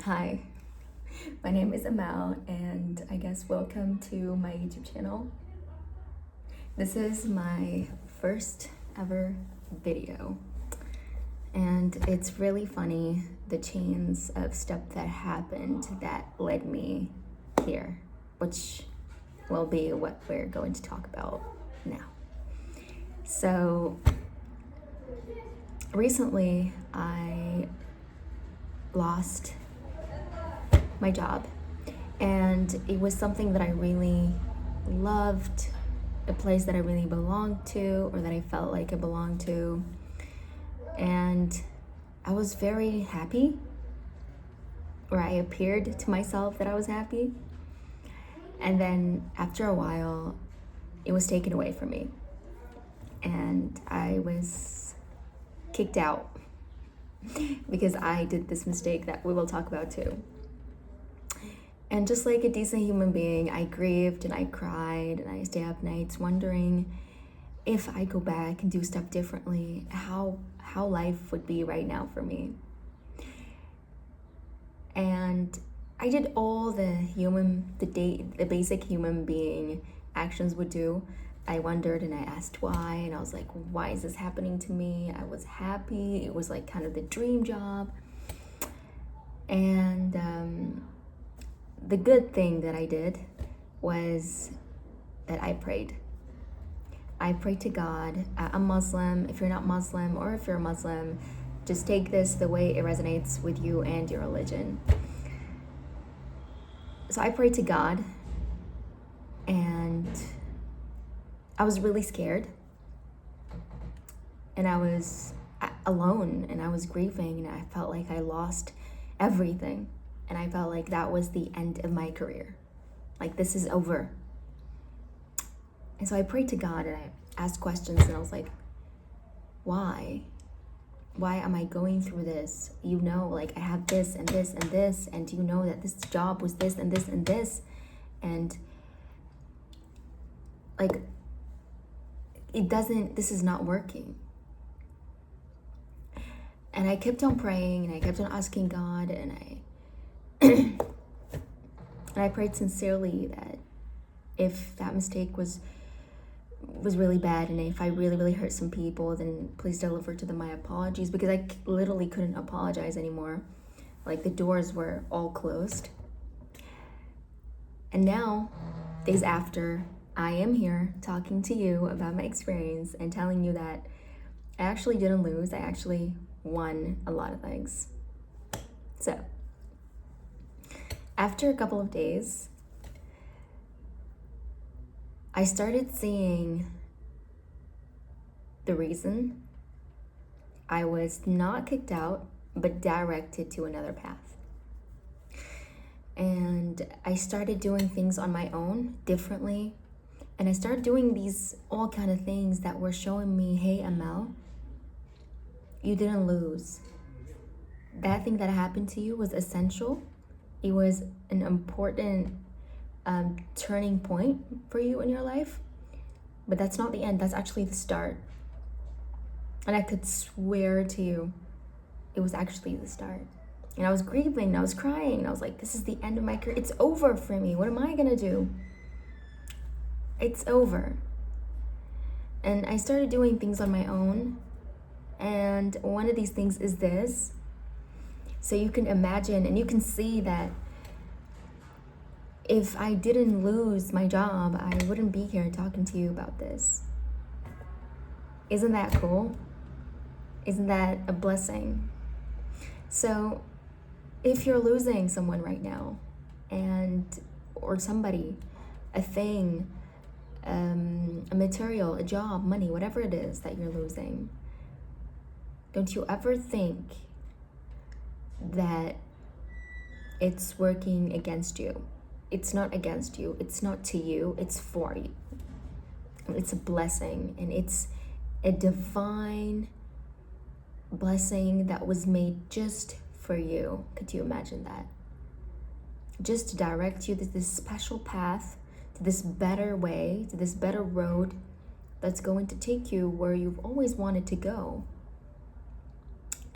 Hi, my name is Amel, and I guess welcome to my YouTube channel. This is my first ever video, and it's really funny the chains of stuff that happened that led me here, which will be what we're going to talk about now. So, recently I lost my job, and it was something that I really loved, a place that I really belonged to, or that I felt like I belonged to, and I was very happy, or I appeared to myself that I was happy, and then after a while it was taken away from me and I was kicked out because I did this mistake that we will talk about too. And just like a decent human being, I grieved and I cried and I stayed up nights wondering if I go back and do stuff differently, how life would be right now for me. And I did all the basic human being actions would do. I wondered and I asked why, and I was like, why is this happening to me? I was happy. It was like kind of the dream job. And the good thing that I did was that I prayed. I prayed to God. I'm Muslim. If you're not Muslim, or if you're Muslim, just take this the way it resonates with you and your religion. So I prayed to God, and I was really scared, and I was alone, and I was grieving, and I felt like I lost everything, and I felt like that was the end of my career. Like, this is over. And so I prayed to God, and I asked questions, and I was like, why? Why am I going through this? You know, like, I have this and this and this, and you know that this job was this and this and this, and like, this is not working. And I kept on praying, and I kept on asking God, and and I prayed sincerely that if that mistake was really bad, and if I really hurt some people, then please deliver to them my apologies, because I literally couldn't apologize anymore. Like, the doors were all closed. And now, days after, I am here talking to you about my experience and telling you that I actually didn't lose. I actually won a lot of things. So, after a couple of days, I started seeing the reason I was not kicked out, but directed to another path. And I started doing things on my own differently. And I started doing these all kind of things that were showing me, hey, Amel, you didn't lose. That thing that happened to you was essential. It was an important turning point for you in your life. But that's not the end. That's actually the start. And I could swear to you, it was actually the start. And I was grieving, and I was crying, and I was like, this is the end of my career. It's over for me. What am I gonna do? It's over. And I started doing things on my own. And one of these things is this. So you can imagine, and you can see that if I didn't lose my job, I wouldn't be here talking to you about this. Isn't that cool? Isn't that a blessing? So if you're losing someone right now, or somebody, a thing, a material, a job, money, whatever it is that you're losing, don't you ever think that it's working against you. It's not against you. It's not to you. It's for you. It's a blessing, and it's a divine blessing that was made just for you. Could you imagine that? Just to direct you to this special path, to this better way, to this better road that's going to take you where you've always wanted to go.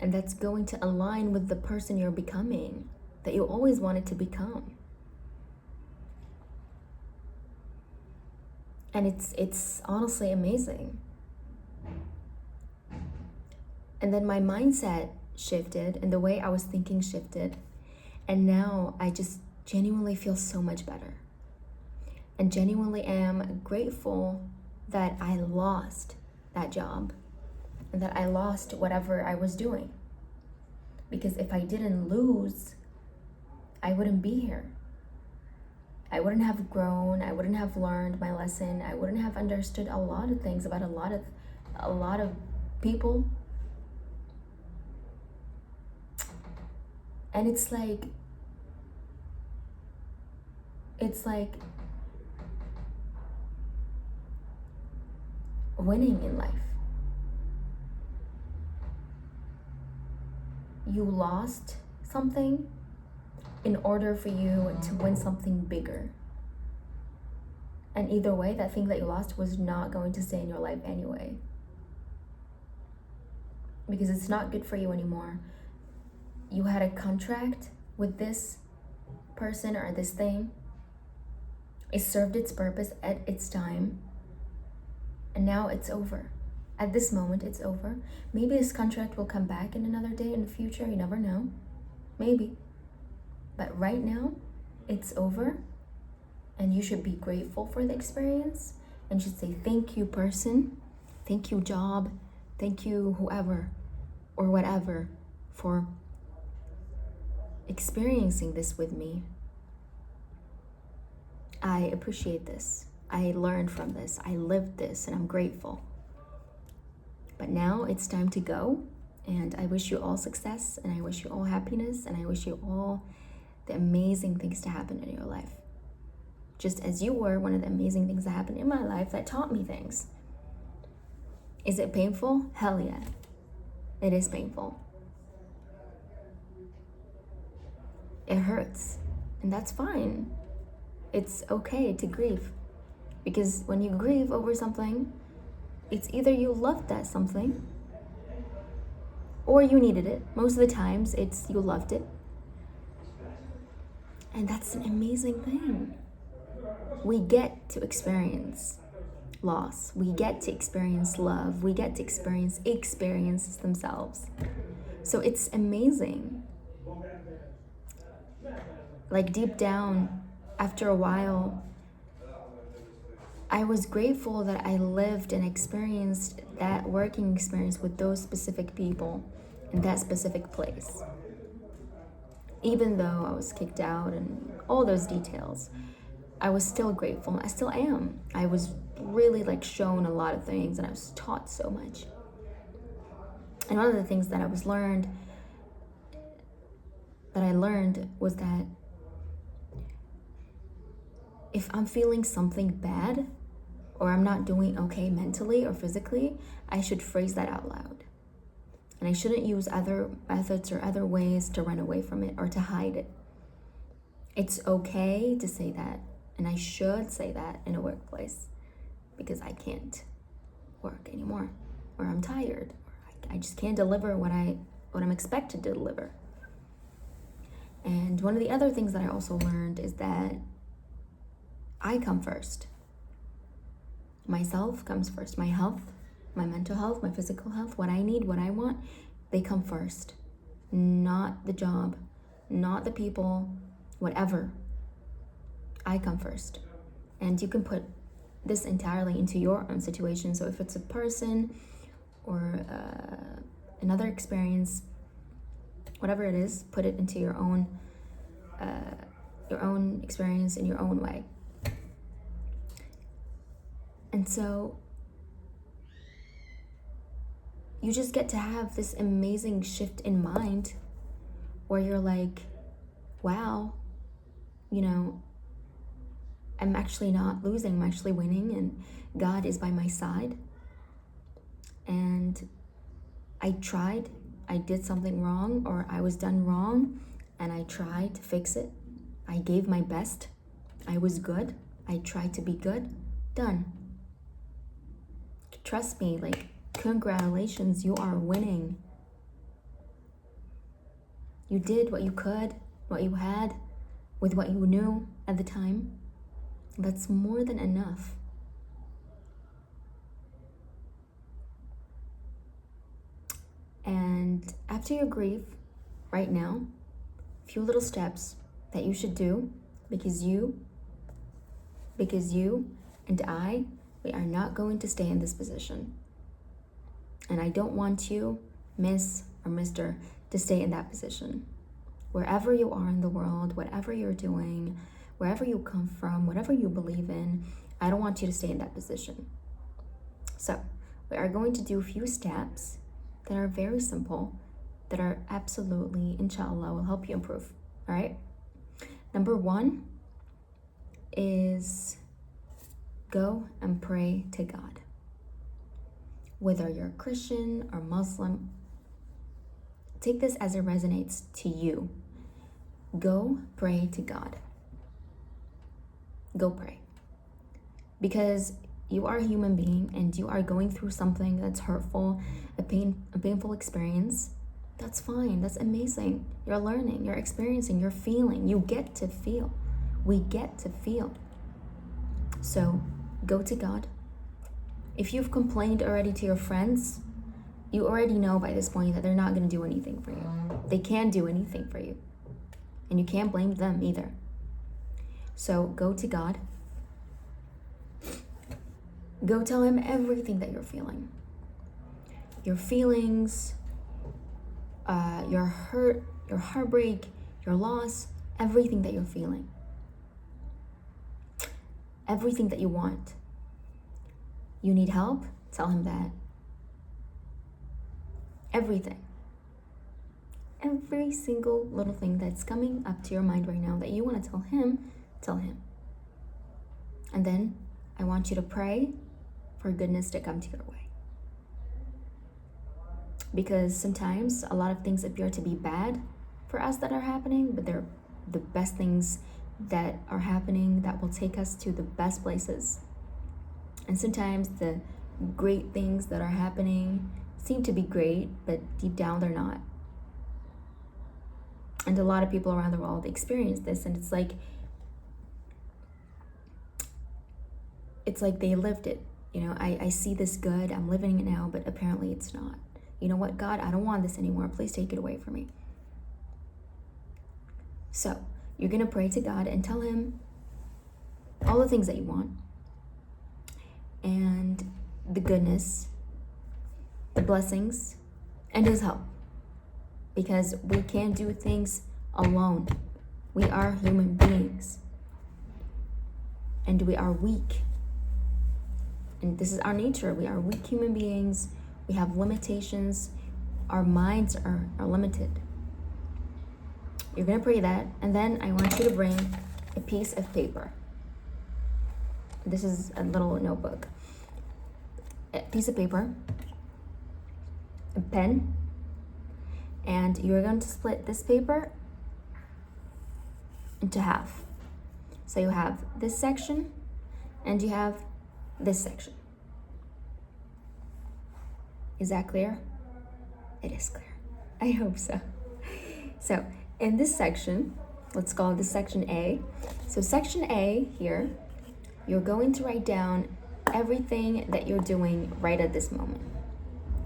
And that's going to align with the person you're becoming. that you always wanted to become. And it's honestly amazing. And then my mindset shifted and the way I was thinking shifted. And now I just genuinely feel so much better. And genuinely am grateful that I lost that job and that I lost whatever I was doing. Because if I didn't lose, I wouldn't be here. I wouldn't have grown, I wouldn't have learned my lesson, I wouldn't have understood a lot of things about a lot of people. And it's like winning in life. You lost something in order for you to win something bigger. And either way, that thing that you lost was not going to stay in your life anyway. Because it's not good for you anymore. You had a contract with this person or this thing. It served its purpose at its time. And now it's over. At this moment, it's over. Maybe this contract will come back in another day in the future. You never know. Maybe. But right now, it's over. And you should be grateful for the experience. And you should say, thank you, person. Thank you, job. Thank you, whoever or whatever, for experiencing this with me. I appreciate this. I learned from this. I lived this, and I'm grateful. But now it's time to go, and I wish you all success, and I wish you all happiness, and I wish you all the amazing things to happen in your life. Just as you were one of the amazing things that happened in my life that taught me things. Is it painful? Hell yeah. It is painful. It hurts, and that's fine. It's okay to grieve. Because when you grieve over something, it's either you loved that something or you needed it. Most of the times it's you loved it. And that's an amazing thing. We get to experience loss. We get to experience love. We get to experience experiences themselves. So it's amazing. Like deep down, after a while, I was grateful that I lived and experienced that working experience with those specific people in that specific place. Even though I was kicked out and all those details, I was still grateful. I still am. I was really shown a lot of things, and I was taught so much. And one of the things that I learned was that if I'm feeling something bad, or I'm not doing okay mentally or physically, I should phrase that out loud. And I shouldn't use other methods or other ways to run away from it or to hide it. It's okay to say that, and I should say that in a workplace, because I can't work anymore, or I'm tired, or I just can't deliver what I'm expected to deliver. And one of the other things that I also learned is that I come first. Myself comes first. My health, my mental health, my physical health, what I need, what I want, they come first. Not the job, not the people, whatever. I come first. And you can put this entirely into your own situation. So if it's a person or another experience, whatever it is, put it into your own experience in your own way. And so you just get to have this amazing shift in mind where you're like, wow, I'm actually not losing, I'm actually winning, and God is by my side. And I tried, I did something wrong, or I was done wrong, and I tried to fix it. I gave my best. I was good. I tried to be good. Done. Trust me, congratulations, you are winning. You did what you could. what you had, with what you knew at the time. That's more than enough. And after you grieve, right now, a few little steps that you should do, because you and I, we are not going to stay in this position. And I don't want you, Miss or Mr., to stay in that position. Wherever you are in the world, whatever you're doing, wherever you come from, whatever you believe in, I don't want you to stay in that position. So we are going to do a few steps that are very simple, that are absolutely, inshallah, will help you improve. All right? Number 1 is go and pray to God. Whether you're Christian or Muslim, take this as it resonates to you. Go pray to God. Go pray. Because you are a human being and you are going through something that's hurtful, a painful experience. That's fine. That's amazing. You're learning, you're experiencing, you're feeling. You get to feel. We get to feel. So go to God. If you've complained already to your friends, you already know by this point that they're not going to do anything for you. They can't do anything for you. And you can't blame them either. So go to God. Go tell him everything that you're feeling. Your feelings, your hurt, your heartbreak, your loss, everything that you're feeling. Everything that you want. You need help? Tell him that. Everything. Every single little thing that's coming up to your mind right now that you want to tell him, tell him. And then I want you to pray for goodness to come to your way. Because sometimes a lot of things appear to be bad for us that are happening, but they're the best things that are happening that will take us to the best places. And sometimes the great things that are happening seem to be great, but deep down they're not. And a lot of people around the world experience this, and it's like they lived it. You know, I see this good, I'm living it now, but apparently it's not. You know what, God, I don't want this anymore. Please take it away from me. So you're going to pray to God and tell him all the things that you want and the goodness, the blessings, and his help. Because we can't do things alone. We are human beings. And we are weak. And this is our nature. We are weak human beings. We have limitations. Our minds are limited. You're going to pray that. And then I want you to bring a piece of paper. This is a little notebook. A piece of paper. A pen. And you're going to split this paper into half. So you have this section and you have this section. Is that clear? It is clear. I hope so. So in this section, let's call this section A. So section A here, you're going to write down everything that you're doing right at this moment.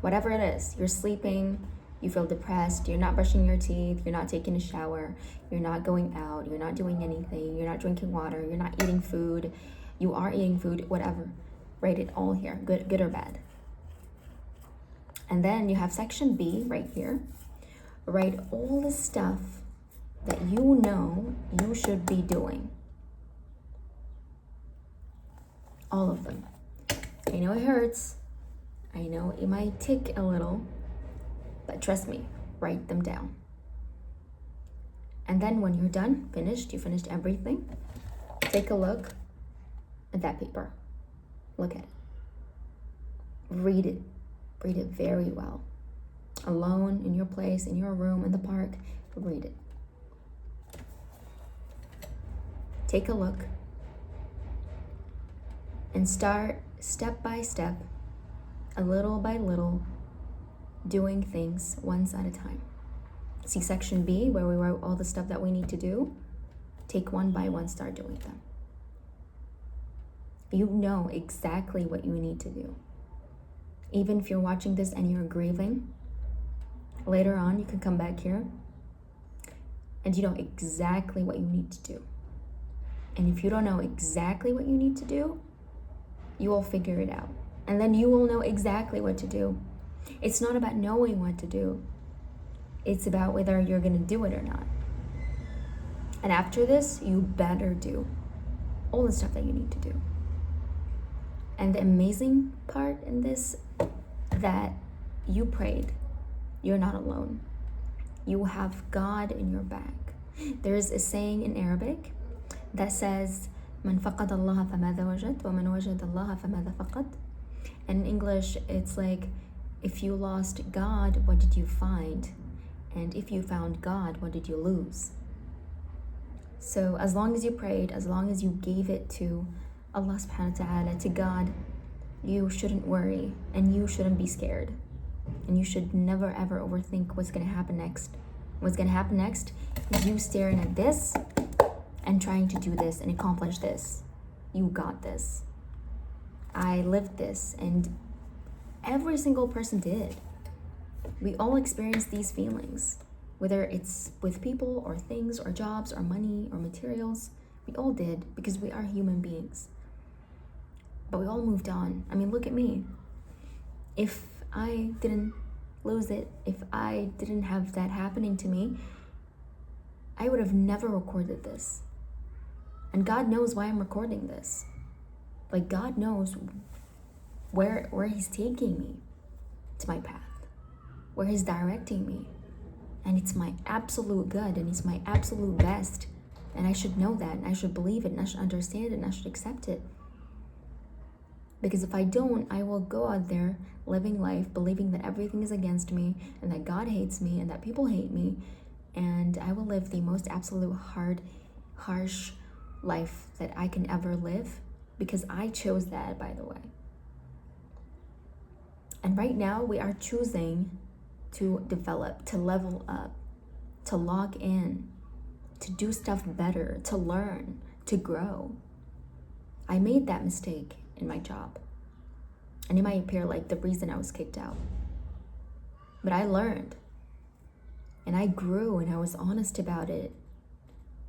Whatever it is, you're sleeping, you feel depressed, you're not brushing your teeth, you're not taking a shower, you're not going out, you're not doing anything, you're not drinking water, you're not eating food, you are eating food, whatever. Write it all here, good or bad. And then you have section B right here. Write all the stuff that you know you should be doing. All of them. I know it hurts. I know it might tick a little, but trust me, write them down. And then when you're done, you finished everything, take a look at that paper. Look at it. Read it. Read it very well. Alone, in your place, in your room, in the park, read it. Take a look and start step by step, a little by little, doing things one at a time. C-section B, where we wrote all the stuff that we need to do, take one by one, start doing them. You know exactly what you need to do. Even if you're watching this and you're grieving, later on you can come back here and you know exactly what you need to do. And if you don't know exactly what you need to do, you will figure it out. And then you will know exactly what to do. It's not about knowing what to do. It's about whether you're going to do it or not. And after this, you better do all the stuff that you need to do. And the amazing part in this, that you prayed. You're not alone. You have God in your back. There's a saying in Arabic that says, "Man faqad Allah famada wajad, wa man wajad Allah famada faqad." And in English, it's like, if you lost God, what did you find? And if you found God, what did you lose? So as long as you prayed, as long as you gave it to Allah subhanahu wa ta'ala, to God, you shouldn't worry and you shouldn't be scared. And you should never ever overthink what's going to happen next. What's going to happen next is you staring at this and trying to do this and accomplish this. You got this. I lived this, and every single person did. We all experience these feelings, whether it's with people or things or jobs or money or materials. We all did, because we are human beings. But we all moved on. I mean, look at me. If I didn't lose it, if I didn't have that happening to me, I would have never recorded this. And God knows why I'm recording this. Like, God knows where He's taking me to my path, where He's directing me. And it's my absolute good, and it's my absolute best. And I should know that, and I should believe it, and I should understand it, and I should accept it. Because if I don't, I will go out there living life believing that everything is against me, and that God hates me, and that people hate me, and I will live the most absolute harsh life that I can ever live, because I chose that, by the way. And right now we are choosing to develop, to level up, to log in, to do stuff better, to learn, to grow. I made that mistake in my job, and it might appear like the reason I was kicked out. But I learned, and I grew, and I was honest about it,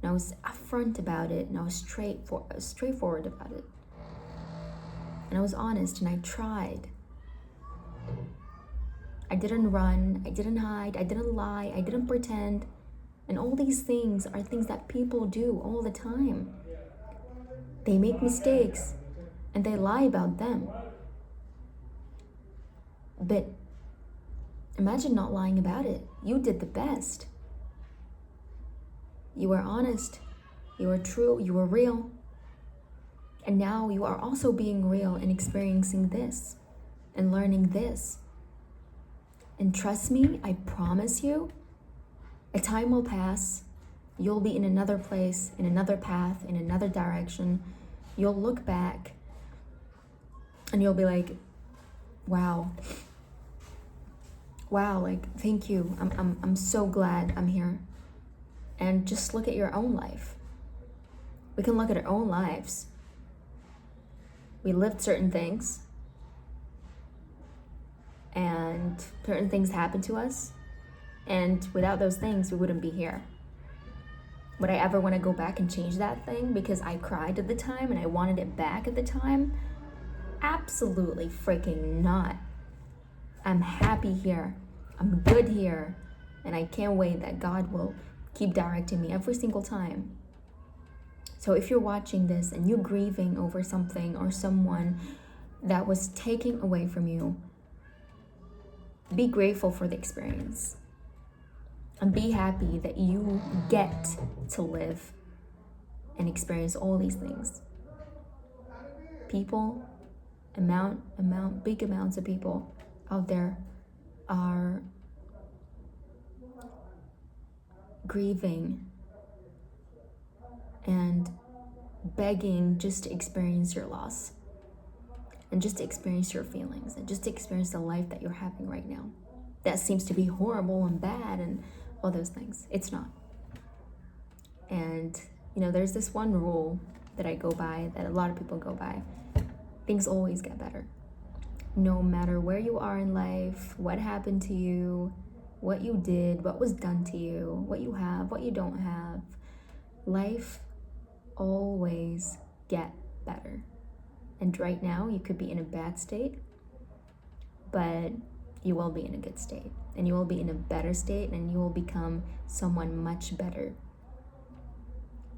and I was upfront about it, and I was straightforward about it. And I was honest, and I tried. I didn't run, I didn't hide, I didn't lie, I didn't pretend. And all these things are things that people do all the time. They make mistakes and they lie about them. But imagine not lying about it. You did the best. You were honest, you were true, you were real. And now you are also being real and experiencing this and learning this. And trust me, I promise you, a time will pass. You'll be in another place, in another path, in another direction. You'll look back and you'll be like, wow, like, thank you. I'm so glad I'm here. And just look at your own life. We can look at our own lives. We lived certain things, and certain things happened to us, and without those things we wouldn't be here. Would I ever want to go back and change that thing because I cried at the time and I wanted it back at the time? Absolutely freaking not. I'm happy here, I'm good here, and I can't wait that God will keep directing me every single time. So if you're watching this and you're grieving over something or someone that was taken away from you, be grateful for the experience and be happy that you get to live and experience all these things. People, big amounts of people out there are grieving and begging just to experience your loss and just to experience your feelings and just to experience the life that you're having right now. That seems to be horrible and bad and all those things. It's not. And, you know, there's this one rule that I go by, that a lot of people go by. Things always get better. No matter where you are in life, what happened to you, what you did, what was done to you, what you have, what you don't have, life always get better. And right now you could be in a bad state, but you will be in a good state, and you will be in a better state, and you will become someone much better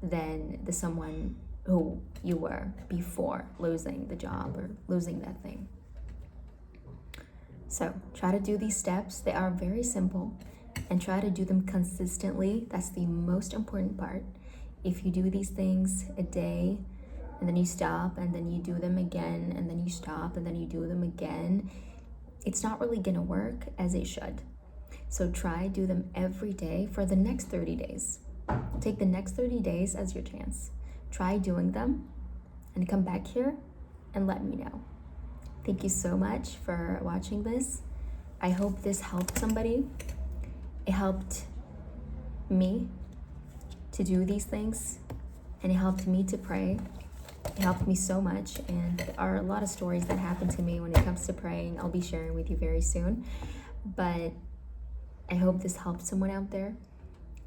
than the someone who you were before losing the job or losing that thing. So try to do these steps. They are very simple, and try to do them consistently. That's the most important part. If you do these things a day and then you stop, and then you do them again, and then you stop, and then you do them again, it's not really gonna work as it should. So try do them every day for the next 30 days. Take the next 30 days as your chance. Try doing them and come back here and let me know. Thank you so much for watching this. I hope this helped somebody. It helped me to do these things, and it helped me to pray. It helped me so much, and there are a lot of stories that happen to me when it comes to praying. I'll be sharing with you very soon, but I hope this helped someone out there,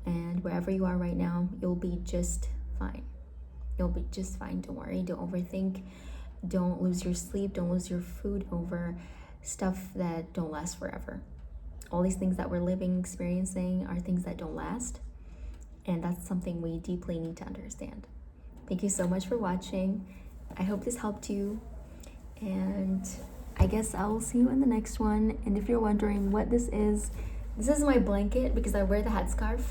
and wherever you are right now, you'll be just fine. You'll be just fine. Don't worry, don't overthink, don't lose your sleep, don't lose your food over stuff that don't last forever. All these things that we're living, experiencing are things that don't last, and that's something we deeply need to understand. Thank you so much for watching. I hope this helped you, and I guess I will see you in the next one. And if you're wondering what this is my blanket because I wear the headscarf,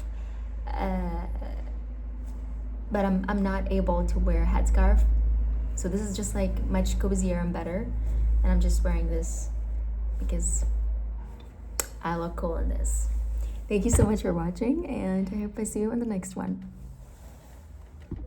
but I'm not able to wear a headscarf, so this is just like much cozier and better, and I'm just wearing this because I look cool in this. Thank you so much for watching, and I hope I see you in the next one.